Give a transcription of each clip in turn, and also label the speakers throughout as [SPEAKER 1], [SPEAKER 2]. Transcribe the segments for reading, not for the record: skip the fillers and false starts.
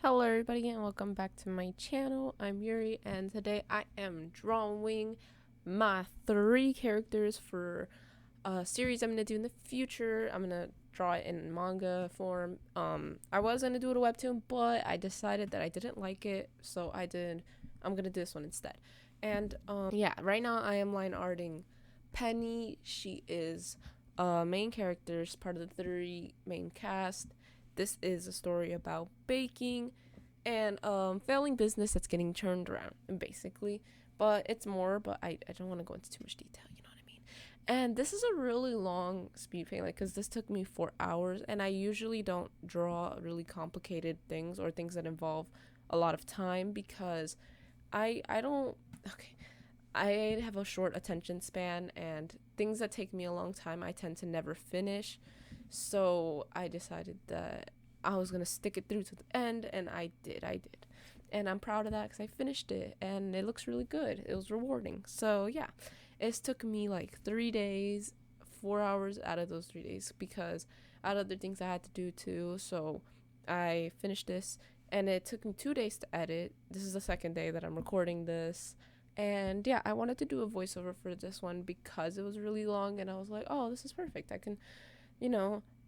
[SPEAKER 1] Hello everybody and welcome back to my channel. I'm Yuri and today I am drawing my 3 characters for a series I'm going to do in the future. I'm going to draw it in manga form. I was going to do it a webtoon, but I decided that I didn't like it, so I'm going to do this one instead. And yeah, right now I am line arting Penny. She is a main character, she's part of the 3 main cast. This is a story about baking and failing business that's getting turned around, basically. But it's more, but I don't want to go into too much detail, you know what I mean? And this is a really long speed paint, because this took me 4 hours, and I usually don't draw really complicated things or things that involve a lot of time because I don't, okay, I have a short attention span, and things that take me a long time I tend to never finish. So I decided that I was going to stick it through to the end, and I did. And I'm proud of that because I finished it, and it looks really good. It was rewarding. So yeah, it took me like 3 days, 4 hours out of those 3 days because I had other things I had to do too. So I finished this, and it took me 2 days to edit. This is the second day that I'm recording this. And yeah, I wanted to do a voiceover for this one because it was really long, and I was like, oh, this is perfect. I can,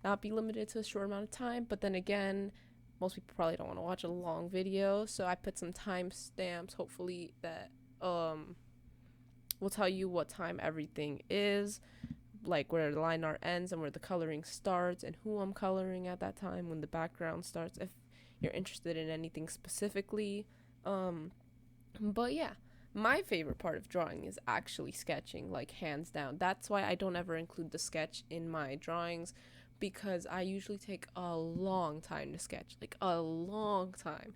[SPEAKER 1] not be limited to a short amount of time. But then again, most people probably don't want to watch a long video, so I put some timestamps, hopefully that will tell you what time everything is, like where the line art ends and where the coloring starts and who I'm coloring at that time when the background starts, if you're interested in anything specifically. But yeah, my favorite part of drawing is actually sketching, like hands down. That's why I don't ever include the sketch in my drawings, because I usually take a long time to sketch, like a long time,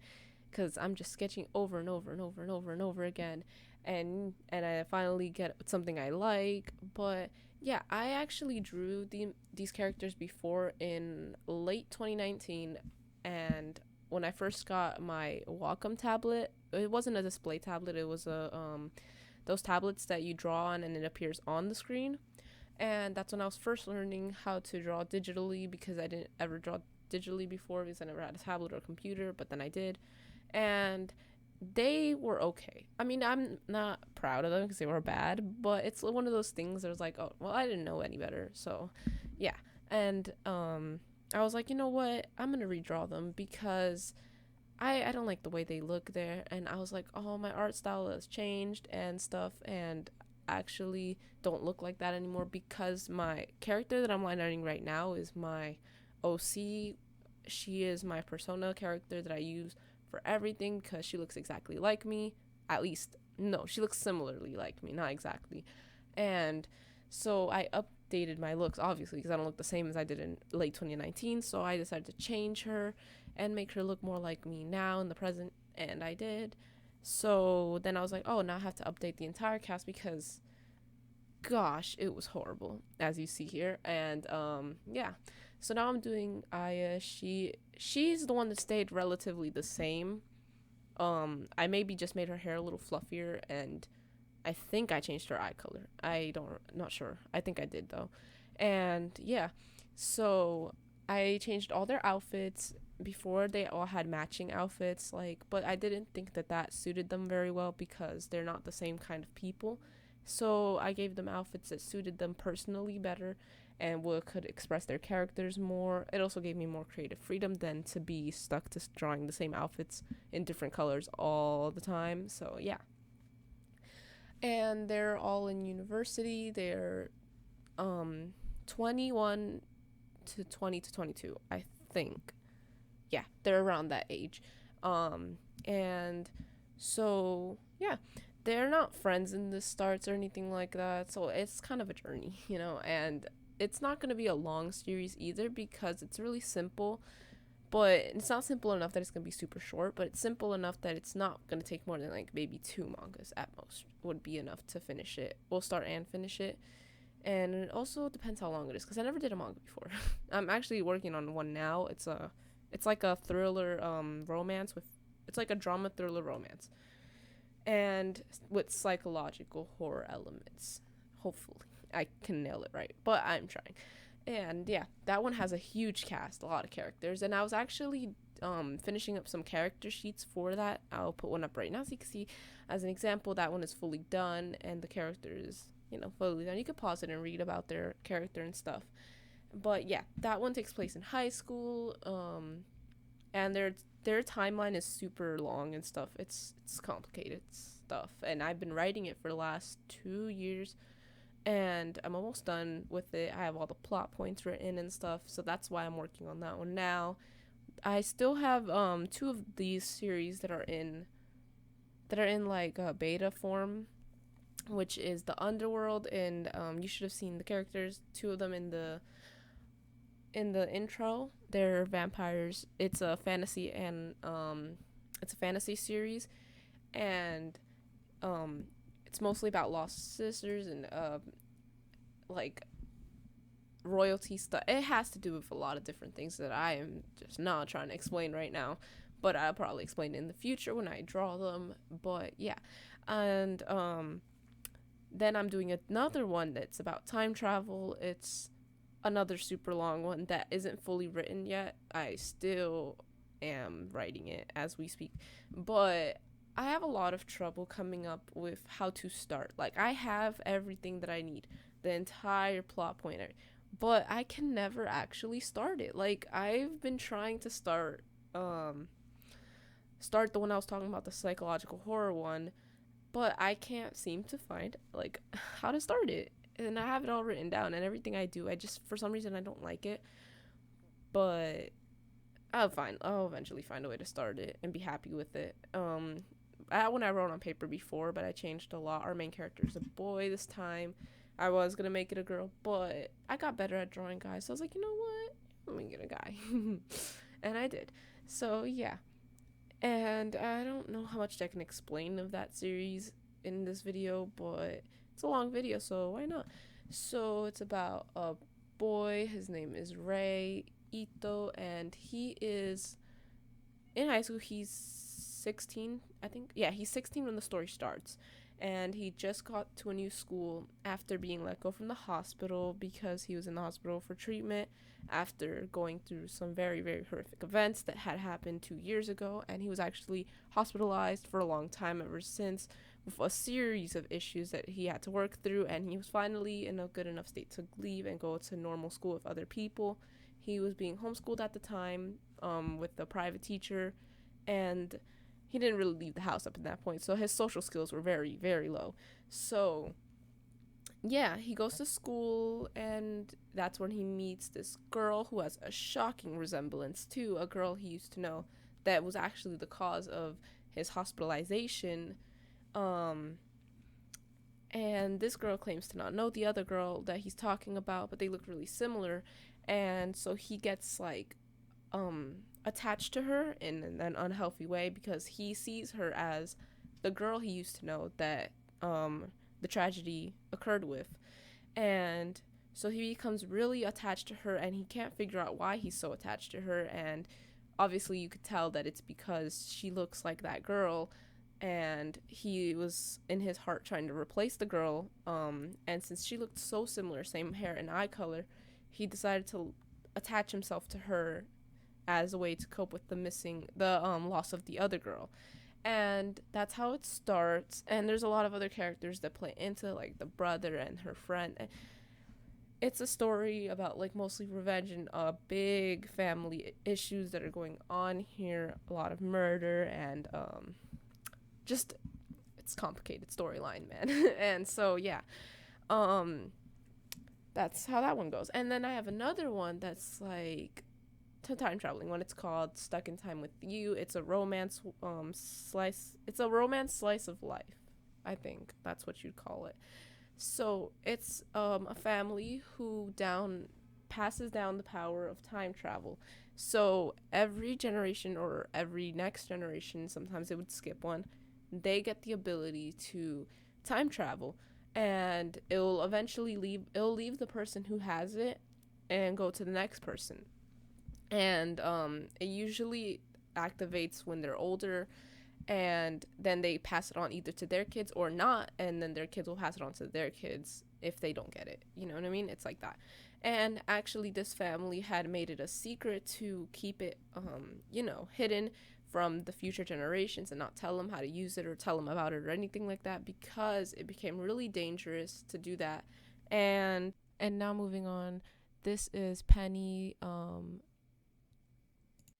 [SPEAKER 1] because I'm just sketching over and over and over and over and over again, and I finally get something I like. But yeah, I actually drew these characters before in late 2019, and when I first got my Wacom tablet, it wasn't a display tablet, it was a those tablets that you draw on and it appears on the screen. And that's when I was first learning how to draw digitally, because I didn't ever draw digitally before because I never had a tablet or a computer, but then I did. And they were okay. I mean, I'm not proud of them because they were bad, but it's one of those things that was like, oh, well, I didn't know any better. So yeah. And I was like, you know what? I'm going to redraw them because I don't like the way they look there. And I was like, oh, my art style has changed and stuff, and actually don't look like that anymore, because my character that I'm line arting right now is my OC. She is my persona character that I use for everything because she looks exactly like me. At least, no, she looks similarly like me, not exactly. And so I updated my looks, obviously, because I don't look the same as I did in late 2019. So I decided to change her and make her look more like me now in the present, and I did. So then I was like, oh, now I have to update the entire cast because, gosh, it was horrible, as you see here. And yeah, so now I'm doing Aya. She's the one that stayed relatively the same. I maybe just made her hair a little fluffier, and I think I changed her eye color. Not sure. I think I did though. And yeah, so I changed all their outfits. Before, they all had matching outfits, but I didn't think that suited them very well because they're not the same kind of people. So I gave them outfits that suited them personally better and could express their characters more. It also gave me more creative freedom than to be stuck to drawing the same outfits in different colors all the time. So yeah. And they're all in university. They're 21 to 20 to 22, I think. Yeah, they're around that age. And so yeah, they're not friends in the starts or anything like that, so it's kind of a journey, and it's not going to be a long series either because it's really simple. But it's not simple enough that it's going to be super short, but it's simple enough that it's not going to take more than like maybe 2 mangas at most would be enough to finish it. We'll start and finish it. And it also depends how long it is, because I never did a manga before. I'm actually working on one now. It's like a thriller romance with, it's like a drama thriller romance, and with psychological horror elements. Hopefully I can nail it right, but I'm trying. And yeah, that one has a huge cast, a lot of characters, and I was actually finishing up some character sheets for that. I'll put one up right now so you can see as an example that one is fully done and the character is, you know, fully done. You could pause it and read about their character and stuff. But yeah, that one takes place in high school. And their timeline is super long and stuff. It's complicated stuff, and I've been writing it for the last 2 years, and I'm almost done with it. I have all the plot points written and stuff, so that's why I'm working on that one now. I still have two of these series that are in like beta form, which is the Underworld, and you should have seen the characters, two of them in the intro. They're vampires. It's a fantasy and it's a fantasy series, and it's mostly about lost sisters and like royalty stuff. It has to do with a lot of different things that I am just not trying to explain right now, but I'll probably explain it in the future when I draw them. But yeah, and then I'm doing another one that's about time travel. It's another super long one that isn't fully written yet. I still am writing it as we speak, but I have a lot of trouble coming up with how to start. Like, I have everything that I need, the entire plot point, but I can never actually start it. Like, I've been trying to start the one I was talking about, the psychological horror one, but I can't seem to find like how to start it. And I have it all written down, and everything I do, I just, for some reason, I don't like it. But I'll eventually find a way to start it and be happy with it. When I wrote on paper before, but I changed a lot. Our main character is a boy this time. I was gonna make it a girl, but I got better at drawing guys, so I was like, you know what? Let me get a guy. And I did. So yeah. And I don't know how much I can explain of that series in this video, but it's a long video, so why not? So it's about a boy. His name is Ray Ito, and he is in high school. He's 16, I think. Yeah, he's 16 when the story starts. And he just got to a new school after being let go from the hospital because he was in the hospital for treatment after going through some very, very horrific events that had happened 2 years ago. And he was actually hospitalized for a long time ever since, with a series of issues that he had to work through. And he was finally in a good enough state to leave and go to normal school with other people. He was being homeschooled at the time with a private teacher, and he didn't really leave the house up at that point, so his social skills were very, very low. So yeah, he goes to school, and that's when he meets this girl who has a shocking resemblance to a girl he used to know that was actually the cause of his hospitalization. And this girl claims to not know the other girl that he's talking about, but they look really similar. And so he gets like attached to her in an unhealthy way because he sees her as the girl he used to know that the tragedy occurred with. And so he becomes really attached to her, and he can't figure out why he's so attached to her. And obviously you could tell that it's because she looks like that girl, and he was in his heart trying to replace the girl. And since she looked so similar, same hair and eye color, he decided to attach himself to her as a way to cope with the loss of the other girl. And that's how it starts. And there's a lot of other characters that play into it, like the brother and her friend. It's a story about like mostly revenge and big family issues that are going on here. A lot of murder and just, it's complicated storyline, man. And so yeah, that's how that one goes. And then I have another one that's like time traveling one. It's called Stuck in Time with You. It's a romance slice. It's a romance slice of life, I think that's what you'd call it. So it's a family who passes down the power of time travel. So every generation or every next generation, sometimes they would skip one, they get the ability to time travel, and it'll eventually leave the person who has it and go to the next person. And it usually activates when they're older, and then they pass it on either to their kids or not, and then their kids will pass it on to their kids if they don't get it. You know what I mean? It's like that. And actually this family had made it a secret to keep it hidden from the future generations and not tell them how to use it or tell them about it or anything like that, because it became really dangerous to do that. And now moving on, this is Penny.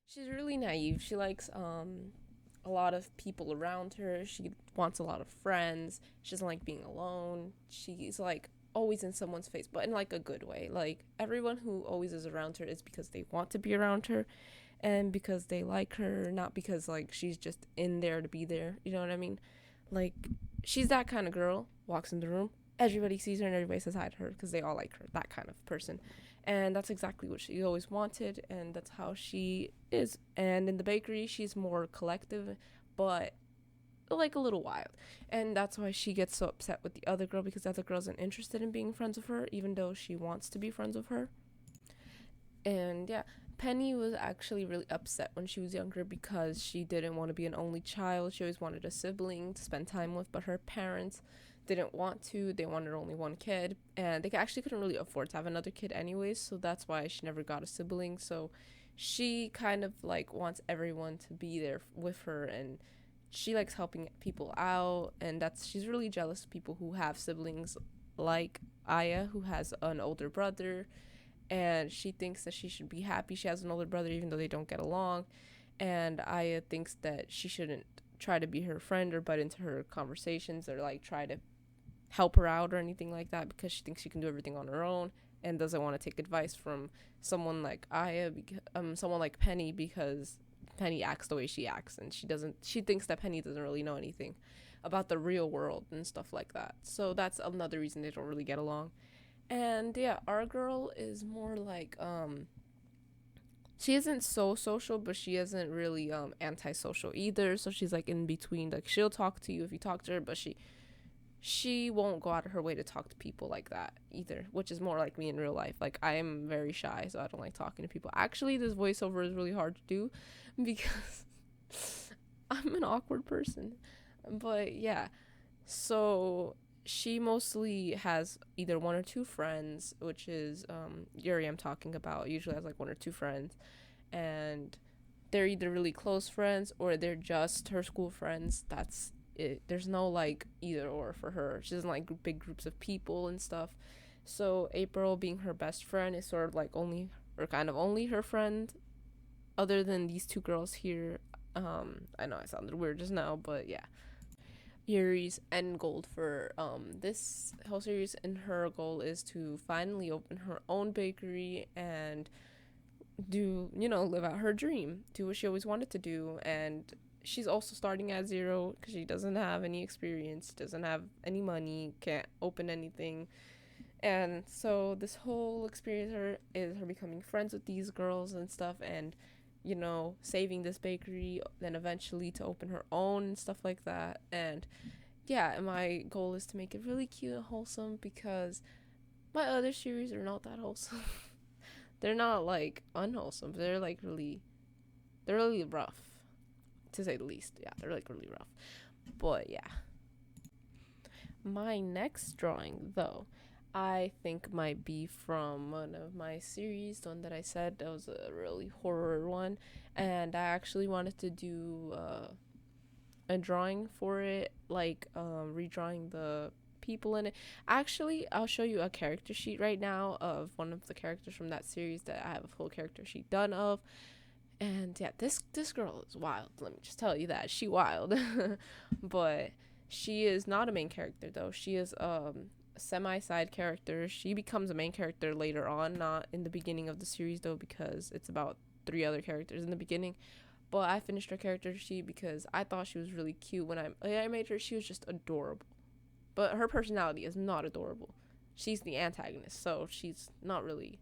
[SPEAKER 1] She's really naive. She likes a lot of people around her. She wants a lot of friends. She doesn't like being alone. She's like always in someone's face, but in like a good way. Like everyone who always is around her is because they want to be around her and because they like her, not because like she's just in there to be there. You know what I mean? Like she's that kind of girl. Walks in the room, everybody sees her and everybody says hi to her because they all like her. That kind of person. And that's exactly what she always wanted, and that's how she is. And in the bakery, she's more collective, but like a little wild. And that's why she gets so upset with the other girl, because the other girl isn't interested in being friends with her, even though she wants to be friends with her. And yeah, Penny was actually really upset when she was younger because she didn't want to be an only child. She always wanted a sibling to spend time with, but her parents didn't want to. They wanted only one kid, and they actually couldn't really afford to have another kid anyways, so that's why she never got a sibling. So she kind of like wants everyone to be there with her, and she likes helping people out, and that's she's really jealous of people who have siblings, like Aya, who has an older brother, and she thinks that she should be happy she has an older brother even though they don't get along. And Aya thinks that she shouldn't try to be her friend or butt into her conversations or like try to help her out or anything like that, because she thinks she can do everything on her own and doesn't want to take advice from someone like Aya, someone like Penny, because Penny acts the way she acts, and she thinks that Penny doesn't really know anything about the real world and stuff like that. So that's another reason they don't really get along. And yeah, our girl is more like she isn't so social, but she isn't really antisocial either. So she's like in between. Like she'll talk to you if you talk to her, but she won't go out of her way to talk to people like that either, which is more like me in real life. Like I am very shy, so I don't like talking to people. Actually, this voiceover is really hard to do because I'm an awkward person. But yeah, so she mostly has either one or two friends, which is Yuri I'm talking about. Usually has like one or two friends, and they're either really close friends or they're just her school friends. That's it. There's no like either or for her. She doesn't like big groups of people and stuff. So April, being her best friend, is sort of like only or kind of only her friend, other than these two girls here. I know I sounded weird just now, but yeah. Yuri's end goal for this whole series, and her goal is to finally open her own bakery and do, live out her dream, do what she always wanted to do. And she's also starting at zero because she doesn't have any experience, doesn't have any money, can't open anything. And so this whole experience is her becoming friends with these girls and stuff, and saving this bakery, then eventually to open her own and stuff like that. And yeah, my goal is to make it really cute and wholesome, because my other series are not that wholesome. They're not like unwholesome, they're like they're really rough, to say the least. Yeah, they're like really rough. But yeah, my next drawing though, I think might be from one of my series, the one that I said that was a really horror one, and I actually wanted to do a drawing for it, like redrawing the people in it. Actually, I'll show you a character sheet right now of one of the characters from that series that I have a full character sheet done of. And yeah, this girl is wild. Let me just tell you that she wild. But she is not a main character though. She is semi side character. She becomes a main character later on, not in the beginning of the series though, because it's about 3 other characters in the beginning. But I finished her character sheet because I thought she was really cute when I made her. She was just adorable, but her personality is not adorable. She's the antagonist, so she's not really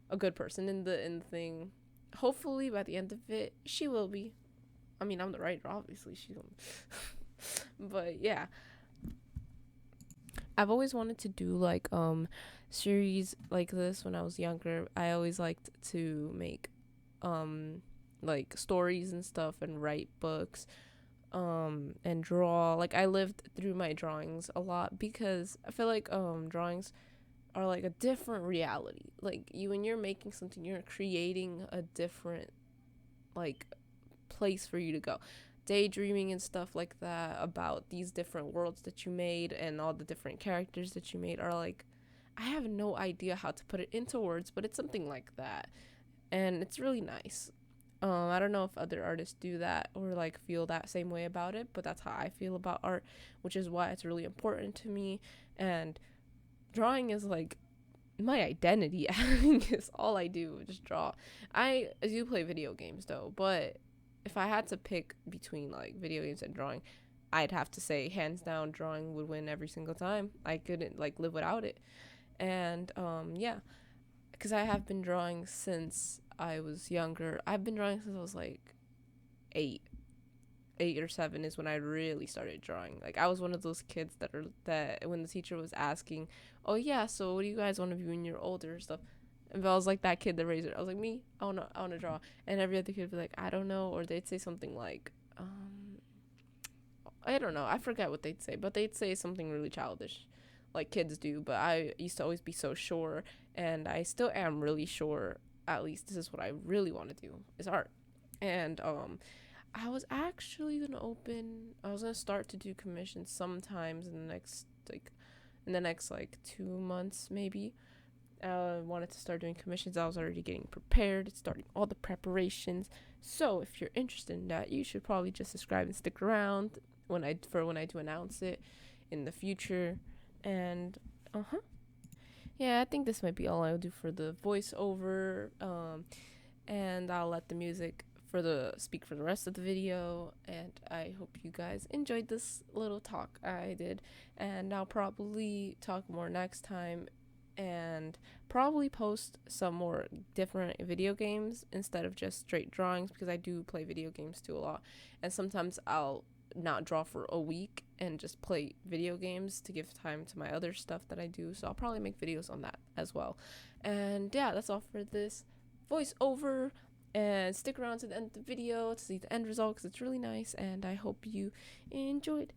[SPEAKER 1] a good person in the thing. Hopefully by the end of it she will be. I mean, I'm the writer, obviously she's but yeah, I've always wanted to do like series like this when I was younger. I always liked to make like stories and stuff and write books and draw. Like I lived through my drawings a lot because I feel like drawings are like a different reality. Like when you're making something, you're creating a different like place for you to go. Daydreaming and stuff like that about these different worlds that you made and all the different characters that you made are like, I have no idea how to put it into words, but it's something like that. And it's really nice. I don't know if other artists do that or like feel that same way about it, but that's how I feel about art, which is why it's really important to me. And drawing is like my identity. Is all I do, just draw. I do play video games though, but if I had to pick between like video games and drawing, I'd have to say hands down drawing would win every single time. I couldn't like live without it. And yeah, because I have been drawing since I was younger. I've been drawing since I was like 8 or 7 is when I really started drawing. Like I was one of those kids that when the teacher was asking, "Oh yeah, so what do you guys want to be when you're older?" and stuff. And I was like that kid that raised it. I was like, me, I wanna draw. And every other kid would be like, I don't know, or they'd say something like, I don't know, I forget what they'd say, but they'd say something really childish, like kids do. But I used to always be so sure, and I still am really sure. At least this is what I really want to do is art. And I was actually I was gonna start to do commissions sometimes in the next like 2 months maybe. Wanted to start doing commissions. I was already getting prepared, starting all the preparations. So if you're interested in that, you should probably just subscribe and stick around when I do announce it in the future. And yeah, I think this might be all I'll do for the voiceover. And I'll let the music speak for the rest of the video. And I hope you guys enjoyed this little talk I did. And I'll probably talk more next time, and probably post some more different video games instead of just straight drawings, because I do play video games too a lot, and sometimes I'll not draw for a week and just play video games to give time to my other stuff that I do. So I'll probably make videos on that as well. And yeah, that's all for this voiceover, and stick around to the end of the video to see the end result, because it's really nice, and I hope you enjoyed.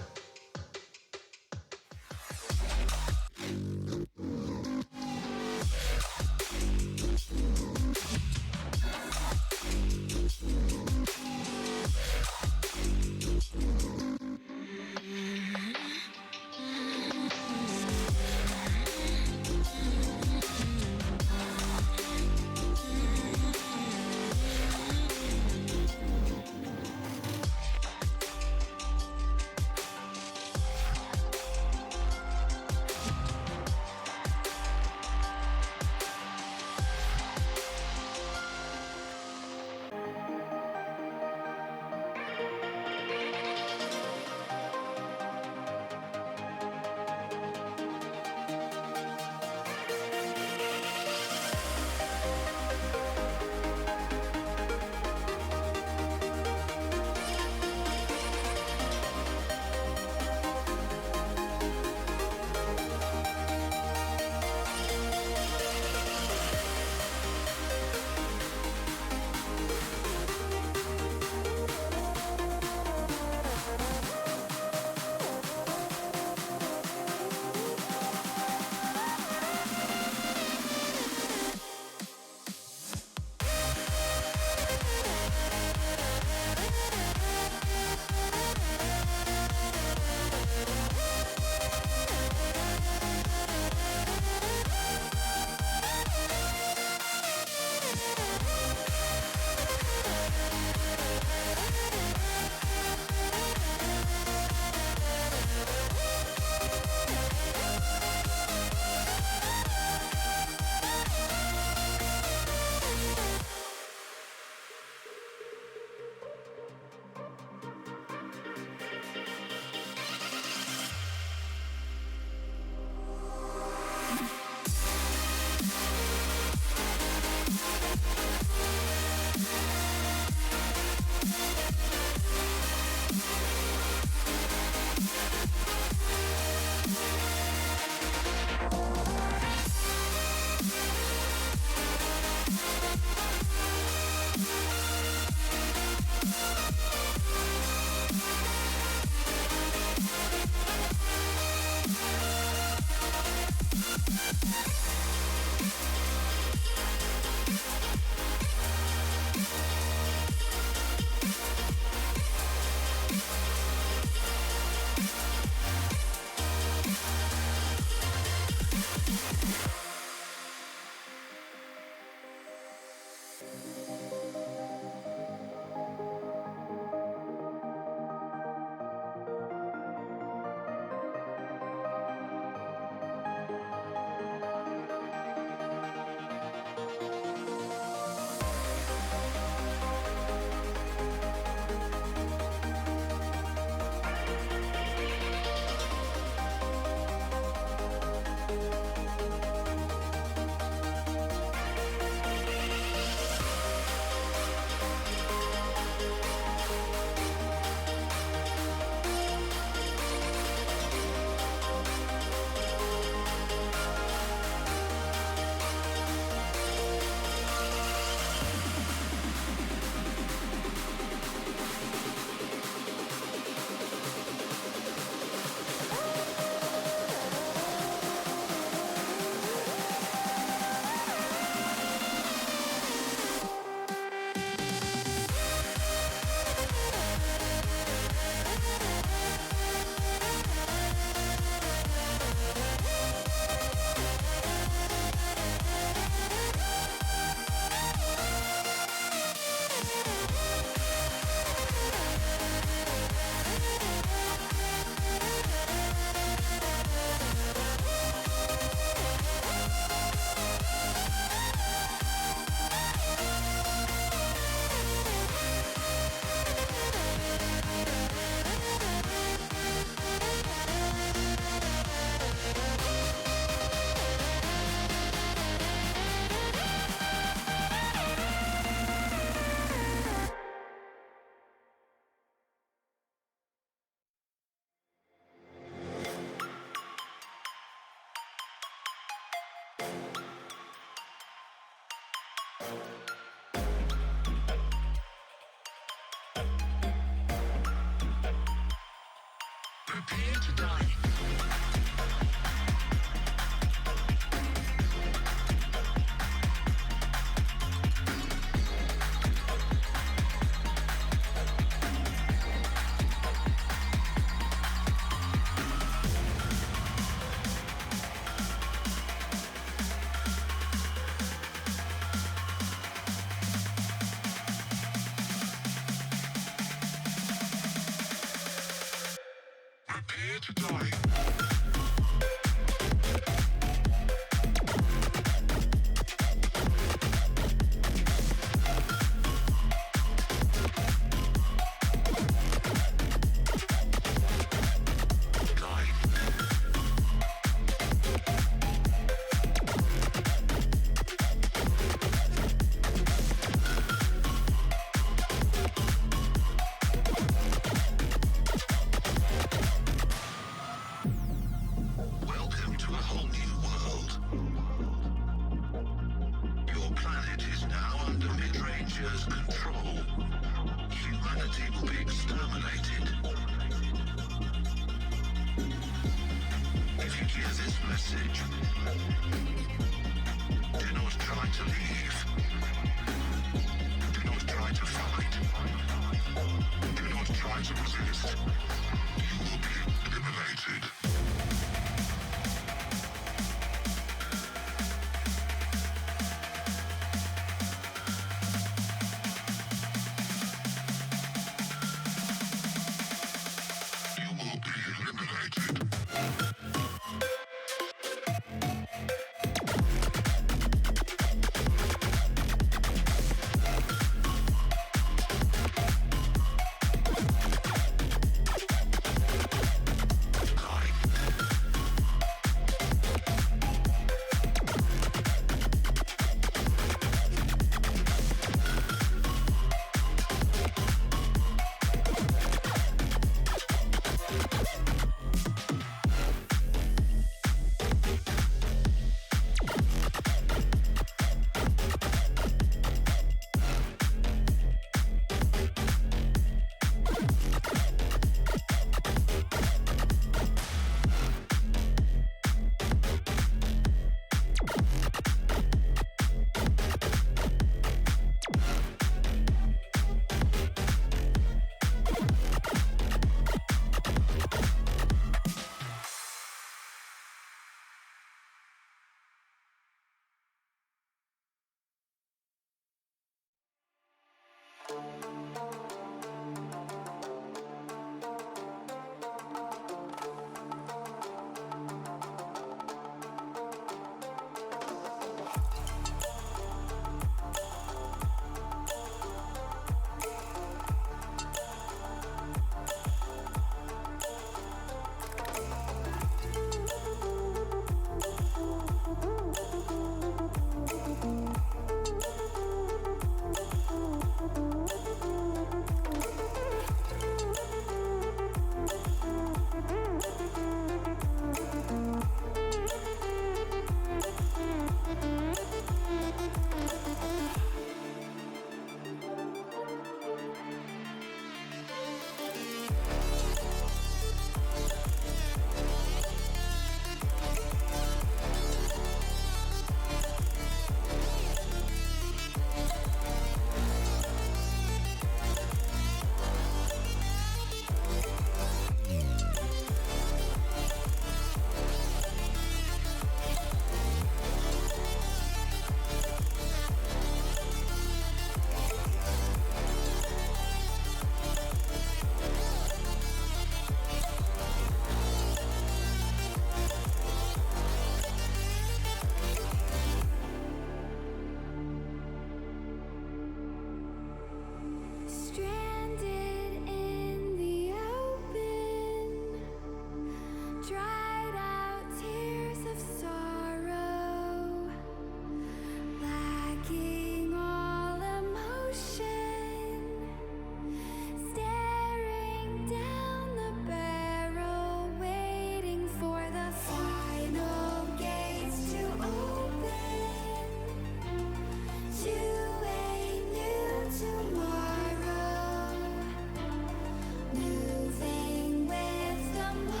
[SPEAKER 2] Moving with the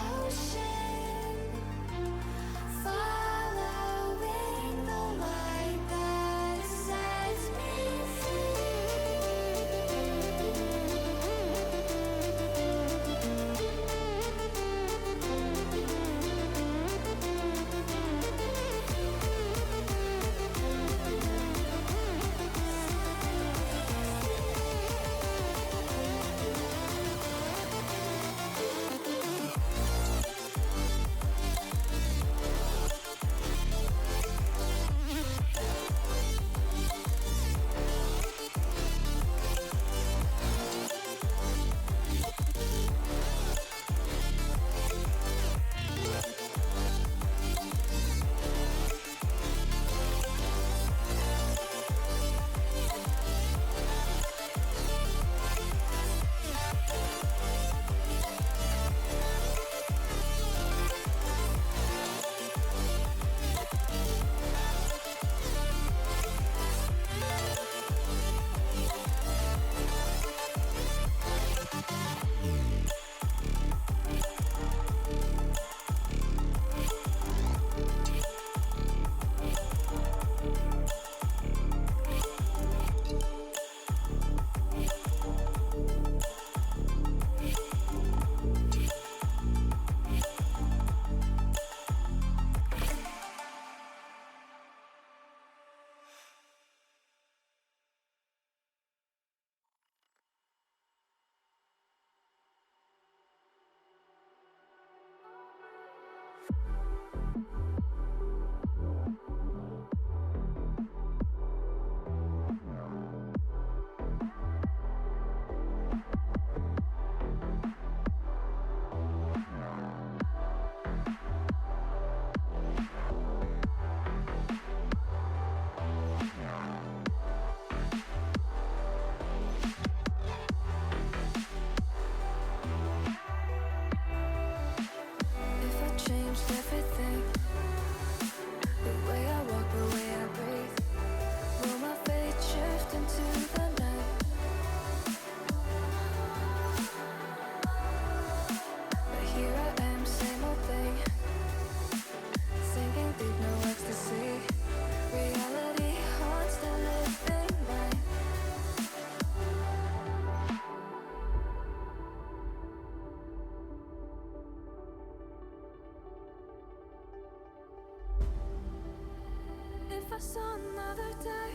[SPEAKER 2] If I saw another day,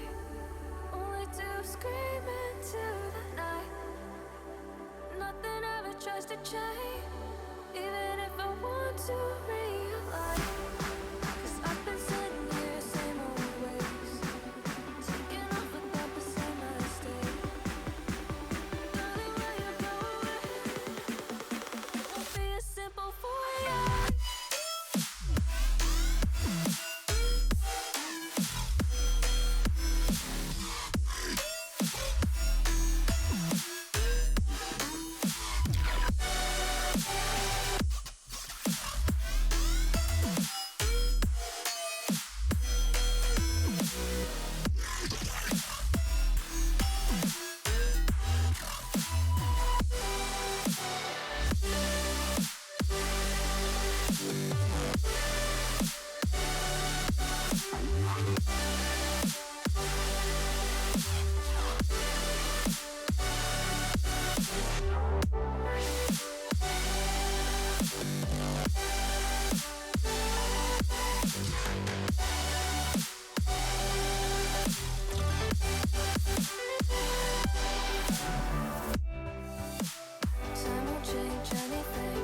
[SPEAKER 2] only to scream into the night. Nothing ever tries to change, even if I want to realize. 'Cause I've been sitting here, same old ways, taking off without the same mistake. Darling, where you going? It won't be as simple for you. Time won't change anything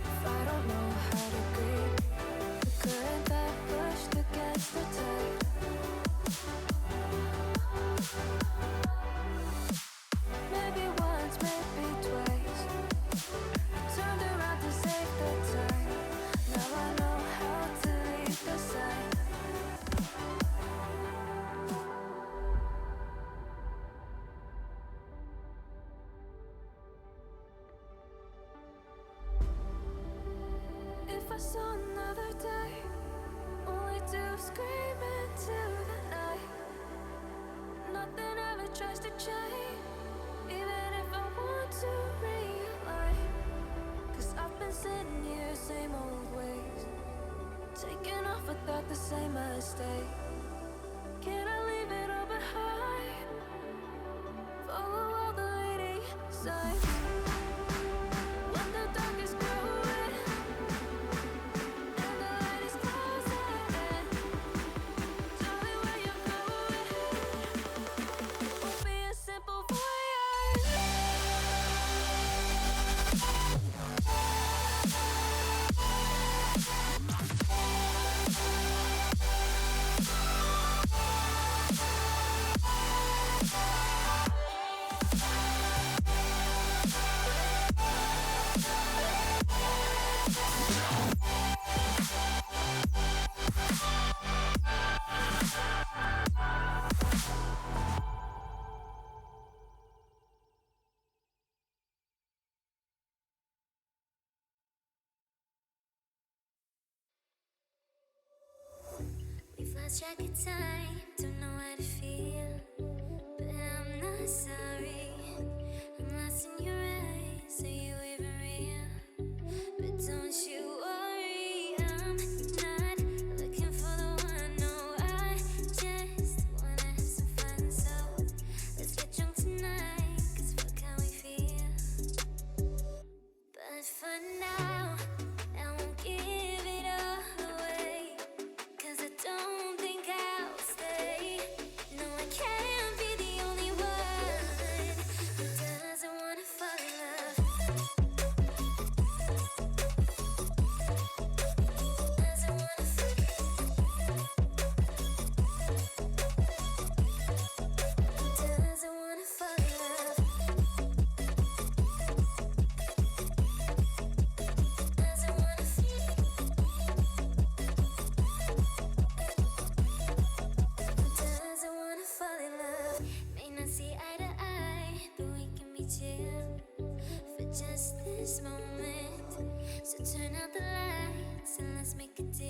[SPEAKER 2] if I don't know how to breathe. The current that pushed against the tide. Maybe once, maybe twice, turned around to save the time. Now I know how to leave the side. If I saw another day, only to scream into the night. Nothing ever tries to change, even if I want to realize. 'Cause I've been sitting here, same old ways, taking off without the same mistake. Can I leave it all behind? Follow all the leading signs. When the dark is growing and the light is closing in, darling, where you going? Won't be as simple for you.
[SPEAKER 3] We've lost track of time, don't know how to feel, but I'm not sorry. I'm lost in your eyes, are you even real? But don't you worry, I'm not looking for the one. No, I just wanna have some fun. So let's get drunk tonight, 'cause fuck how we feel. But for now, I won't give it all away, 'cause I don't think I'll stay. No, I can't be the only one who doesn't wanna fall in love. Turn out the lights and let's make a deal.